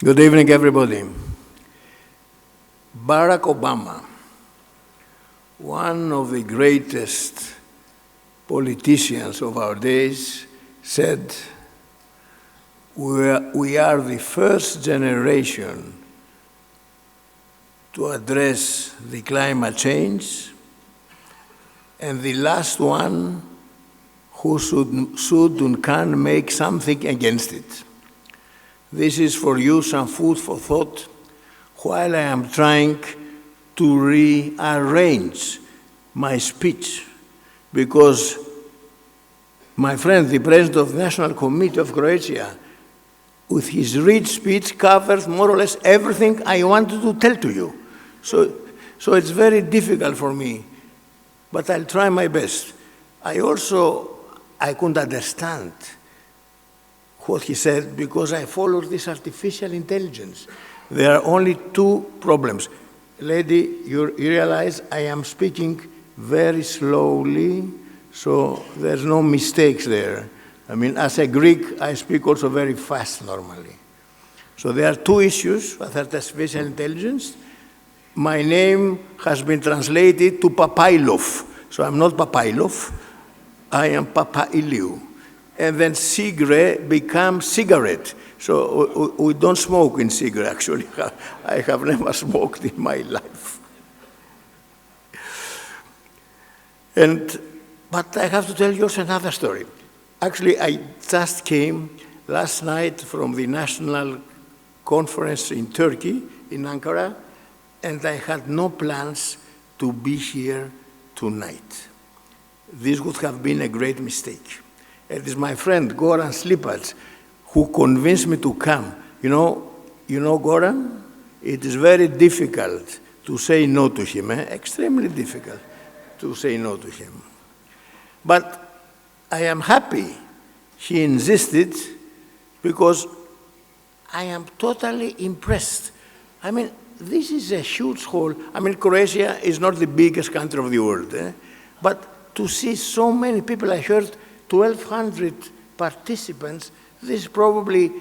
Good evening, everybody. Barack Obama, one of the greatest politicians of our days, said, we are the first generation to address the climate change and the last one who should and can make something against it. This is for you some food for thought while I am trying to rearrange my speech, because my friend, the President of the National Committee of Croatia, with his rich speech covers more or less everything I wanted to tell to you. So it's very difficult for me, but I'll try my best. I couldn't understand what he said because I followed this artificial intelligence. There are only two problems. Lady, you realize I am speaking very slowly, so there's no mistakes there. I mean, as a Greek, I speak also very fast normally. So there are two issues with artificial intelligence. My name has been translated to Papailiou. So I'm not Papailiou, I am Papailiou. And then CIGRE becomes cigarette. So we don't smoke in CIGRE, actually. I have never smoked in my life. But I have to tell you also another story. Actually, I just came last night from the national conference in Turkey, in Ankara, and I had no plans to be here tonight. This would have been a great mistake. It is my friend Goran Slipac who convinced me to come. You know Goran? It is very difficult to say no to him, extremely difficult to say no to him. But I am happy he insisted because I am totally impressed. I mean, this is a huge hall. I mean, Croatia is not the biggest country of the world, but to see so many people, I heard 1,200 participants, this is probably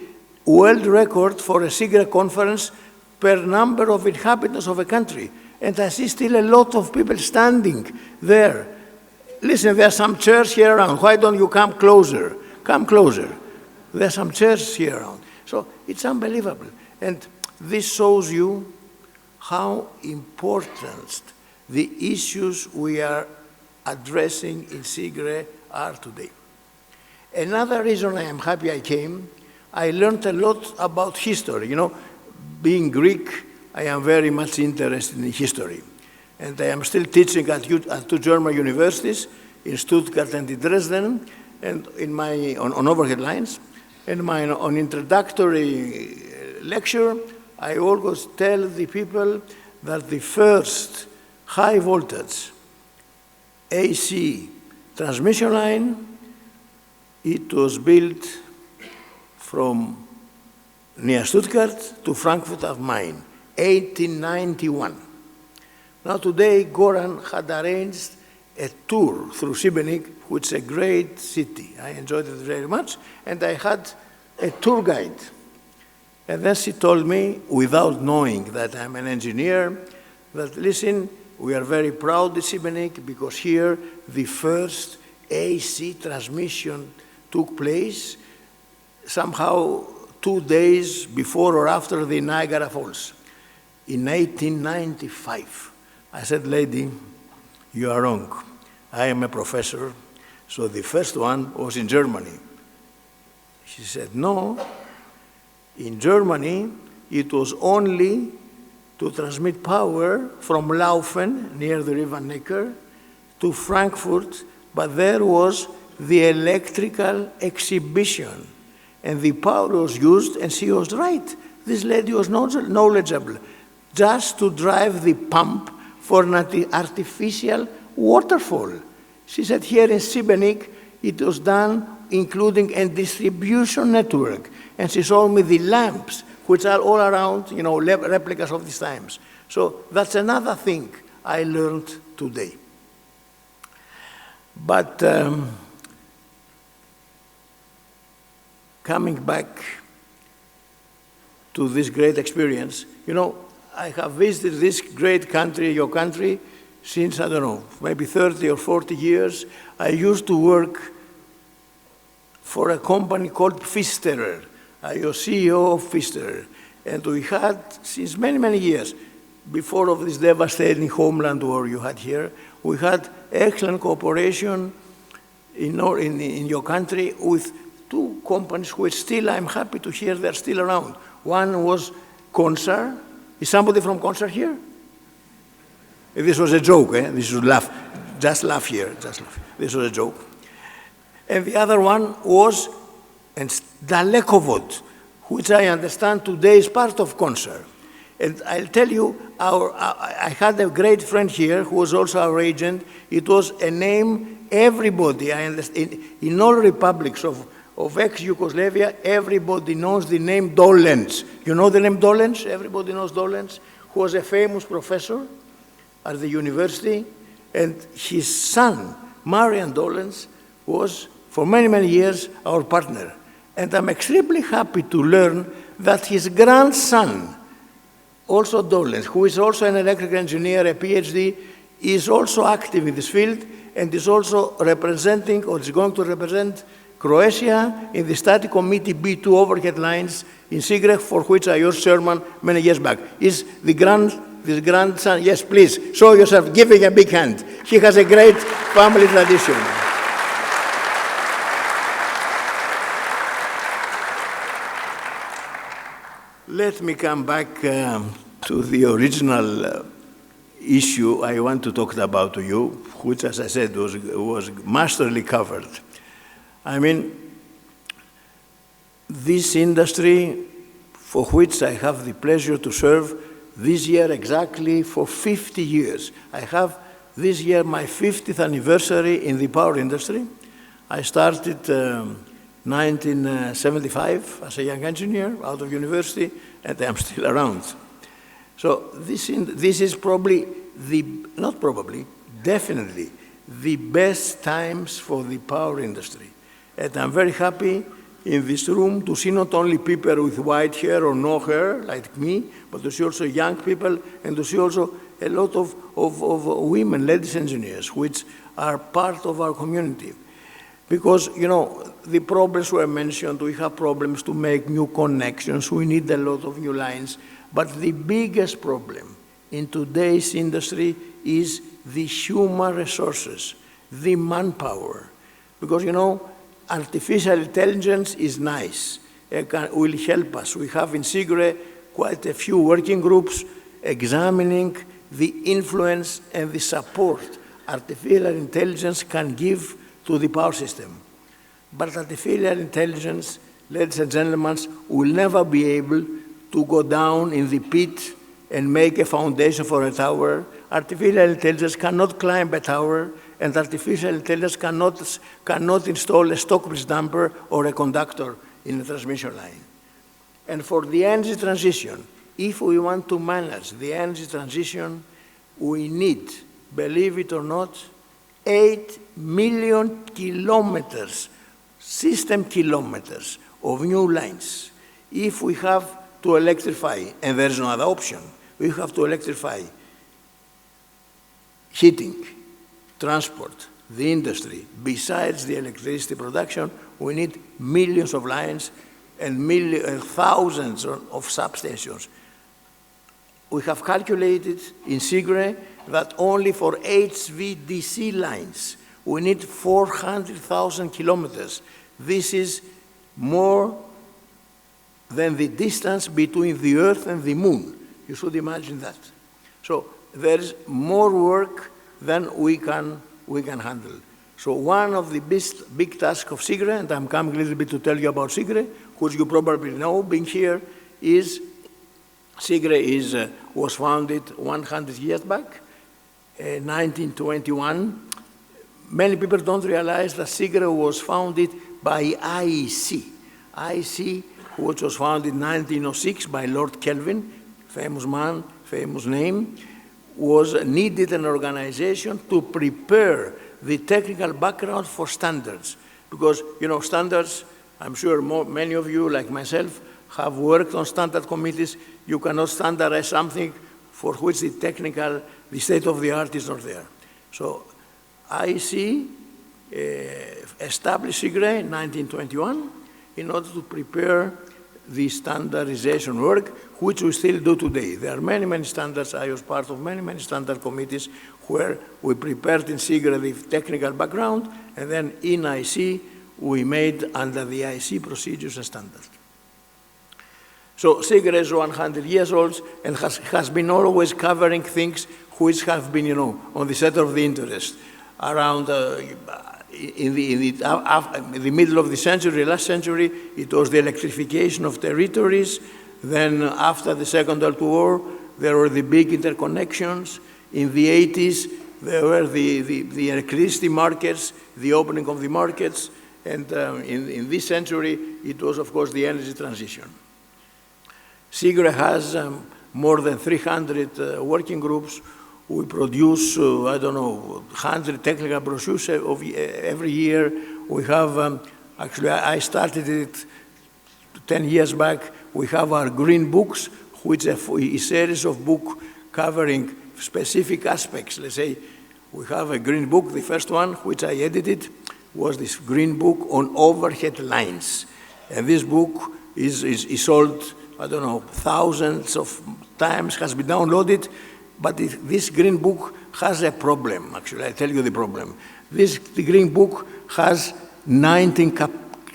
world record for a CIGRE conference per number of inhabitants of a country. And I see still a lot of people standing there. Listen, there are some chairs here around. Why don't you come closer? Come closer. There are some chairs here around. So it's unbelievable. And this shows you how important the issues we are addressing in CIGRE are today. Another reason I am happy I came, I learned a lot about history. You know, being Greek, I am very much interested in history. And I am still teaching at two German universities, in Stuttgart and in Dresden, and on overhead lines. And on introductory lecture, I always tell the people that the first high voltage AC transmission line, it was built from near Stuttgart to Frankfurt am Main, 1891. Now today, Goran had arranged a tour through Šibenik, which is a great city. I enjoyed it very much, and I had a tour guide. And then she told me, without knowing that I'm an engineer, that listen, we are very proud of Šibenik because here the first AC transmission took place somehow 2 days before or after the Niagara Falls in 1895. I said, lady, you are wrong. I am a professor, so the first one was in Germany. She said, no, in Germany it was only to transmit power from Laufen, near the river Neckar, to Frankfurt, but there was the electrical exhibition, and the power was used, and she was right. This lady was knowledgeable, just to drive the pump for an artificial waterfall. She said here in Šibenik, it was done including a distribution network, and she showed me the lamps, which are all around, you know, replicas of these times. So that's another thing I learned today. But coming back to this great experience. You know, I have visited this great country, your country, since, I don't know, maybe 30 or 40 years. I used to work for a company called Pfisterer. I was CEO of Pfisterer. And we had, since many, many years, before of this devastating homeland war you had here, we had excellent cooperation in your country with two companies which still, I'm happy to hear, they're still around. One was Consar. Is somebody from Consar here? This was a joke, eh? This was laugh. Just laugh here, just laugh. This was a joke. And the other one was Dalekovod, which I understand today is part of Consar. And I'll tell you, I had a great friend here who was also our agent. It was a name everybody, I understand, in all republics of ex-Yugoslavia, everybody knows the name Dolens. You know the name Dolens? Everybody knows Dolens, who was a famous professor at the university. And his son, Marian Dolens, was for many, many years our partner. And I'm extremely happy to learn that his grandson, also Dolens, who is also an electrical engineer, a PhD, is also active in this field and is also representing, or is going to represent, Croatia in the Study Committee B2 overhead lines in CIGRE, for which I was chairman many years back. Is this grandson? Yes, please, show yourself, giving a big hand. He has a great family tradition. Let me come back to the original issue I want to talk about to you, which, as I said, was masterly covered. I mean, this industry, for which I have the pleasure to serve this year exactly for 50 years. I have this year my 50th anniversary in the power industry. I started 1975 as a young engineer out of university, and I'm still around. So this is probably definitely the best times for the power industry. And I'm very happy in this room to see not only people with white hair or no hair, like me, but to see also young people and to see also a lot of women, ladies engineers, which are part of our community. Because, you know, the problems were mentioned, we have problems to make new connections, we need a lot of new lines, but the biggest problem in today's industry is the human resources, the manpower. Because, you know, artificial intelligence is nice, it will help us. We have in CIGRE quite a few working groups examining the influence and the support artificial intelligence can give to the power system. But artificial intelligence, ladies and gentlemen, will never be able to go down in the pit and make a foundation for a tower. Artificial intelligence cannot climb a tower, and artificial intelligence cannot install a Stockbridge damper or a conductor in a transmission line. And for the energy transition, if we want to manage the energy transition, we need, believe it or not, 8 million kilometers, system kilometers of new lines. If we have to electrify, and there is no other option, we have to electrify heating, transport, the industry. Besides the electricity production, we need millions of lines and thousands of substations. We have calculated in CIGRE that only for HVDC lines, we need 400,000 kilometers. This is more than the distance between the Earth and the Moon. You should imagine that. So there is more work than we can handle. So one of the big tasks of CIGRE, and I'm coming a little bit to tell you about CIGRE, which you probably know, being here, is CIGRE was founded 100 years back, 1921. Many people don't realize that CIGRE was founded by IEC. IEC, which was founded in 1906 by Lord Kelvin, famous man, famous name, needed an organization to prepare the technical background for standards. Because, you know, standards, I'm sure many of you, like myself, have worked on standard committees. You cannot standardize something for which the state of the art is not there. So IEC established CIGRE in 1921 in order to prepare the standardization work, which we still do today. There are many, many standards. I was part of many, many standard committees where we prepared in CIGRE the technical background, and then in IEC, we made under the IEC procedures and standards. So CIGRE is 100 years old and has been always covering things which have been, on the center of the interest. Around in the middle of the century, last century, it was the electrification of territories. Then after the Second World War, there were the big interconnections. In the 80s, there were the electricity markets, the opening of the markets. And in this century, it was, of course, the energy transition. CIGRE has more than 300 working groups. We produce, 100 technical brochures every year. We have, actually, I started it 10 years back. We have our green books, which are a series of books covering specific aspects. Let's say we have a green book. The first one, which I edited, was this green book on overhead lines. And this book is sold, thousands of times, has been downloaded, but this green book has a problem, actually. I'll tell you the problem. The green book has 19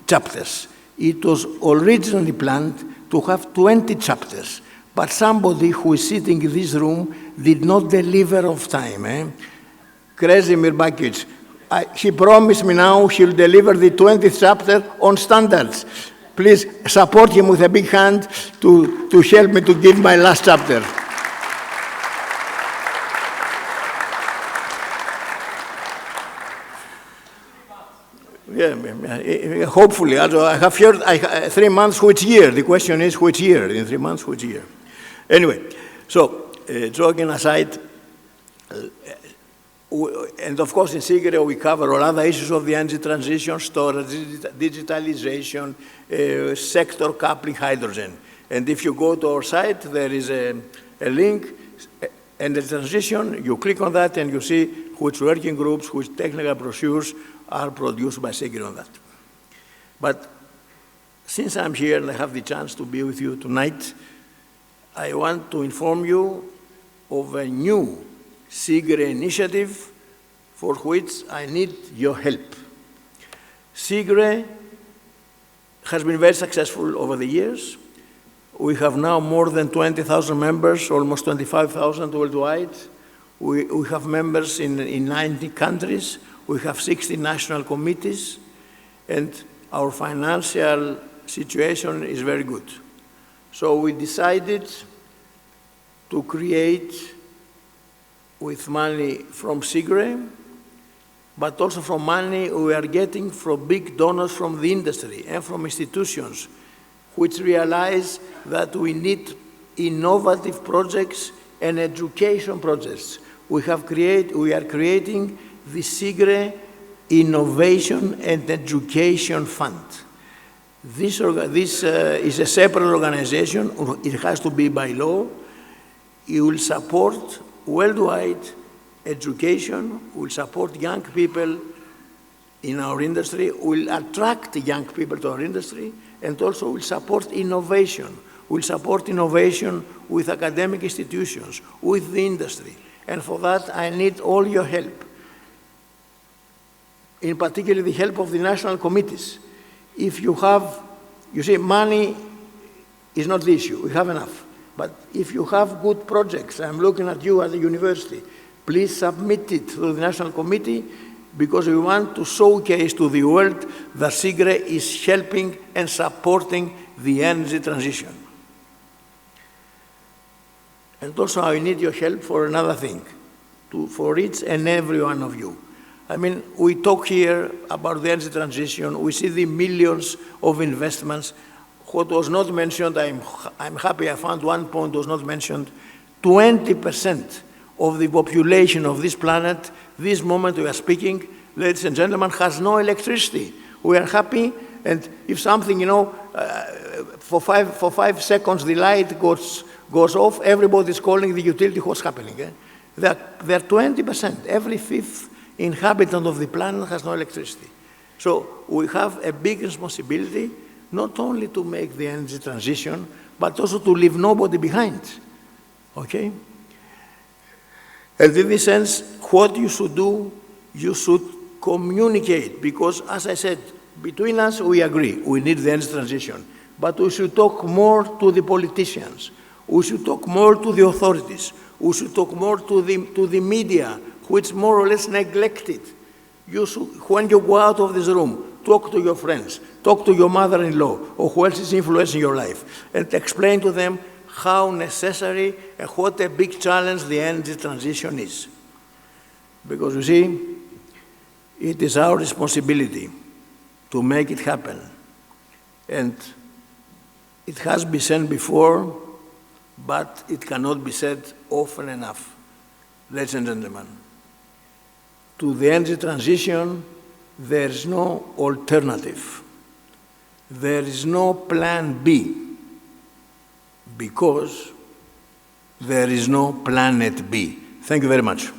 chapters. It was originally planned to have 20 chapters, but somebody who is sitting in this room did not deliver on time. Kresimir Bakic, he promised me now he'll deliver the 20th chapter on standards. Please support him with a big hand to help me to give my last chapter. Yeah, hopefully. I have heard 3 months, which year? The question is which year? In 3 months, which year? Anyway, so joking aside, and of course in CIGRE we cover all other issues of the energy transition, storage, digitalization, sector coupling, hydrogen. And if you go to our site, there is a link, and the transition, you click on that and you see which working groups, which technical brochures are produced by CIGRE on that. But since I'm here and I have the chance to be with you tonight, I want to inform you of a new CIGRE initiative for which I need your help. CIGRE has been very successful over the years. We have now more than 20,000 members, almost 25,000 worldwide. We have members in 90 countries. We have 60 national committees, and our financial situation is very good. So we decided to create, with money from CIGRE, but also from money we are getting from big donors from the industry and from institutions, which realize that we need innovative projects and education projects. We are creating the CIGRE Innovation and Education Fund. This is a separate organization. It has to be by law. It will support worldwide education, will support young people in our industry, will attract young people to our industry, and also will support innovation. Will support innovation with academic institutions, with the industry. And for that, I need all your help. In particular, the help of the national committees. If you have, you see, money is not the issue. We have enough. But if you have good projects, I'm looking at you at the university, please submit it to the national committee, because we want to showcase to the world that CIGRE is helping and supporting the energy transition. And also, I need your help for another thing, for each and every one of you. I mean, we talk here about the energy transition. We see the millions of investments. What was not mentioned, I'm happy I found one point was not mentioned. 20% of the population of this planet, this moment we are speaking, ladies and gentlemen, has no electricity. We are happy, and if something, for 5 seconds the light goes off, everybody's calling the utility, what's happening? They're 20%. Every fifth inhabitant of the planet has no electricity. So we have a big responsibility not only to make the energy transition, but also to leave nobody behind, okay? And in this sense, what you should do, you should communicate, because as I said, between us we agree, we need the energy transition, but we should talk more to the politicians, we should talk more to the authorities, we should talk more to the media, which more or less neglected. You should, when you go out of this room, talk to your friends, talk to your mother-in-law, or who else is influencing your life, and explain to them how necessary and what a big challenge the energy transition is. Because you see, it is our responsibility to make it happen. And it has been said before, but it cannot be said often enough. Ladies and gentlemen, to the energy transition, there is no alternative. There is no plan B, because there is no planet B. Thank you very much.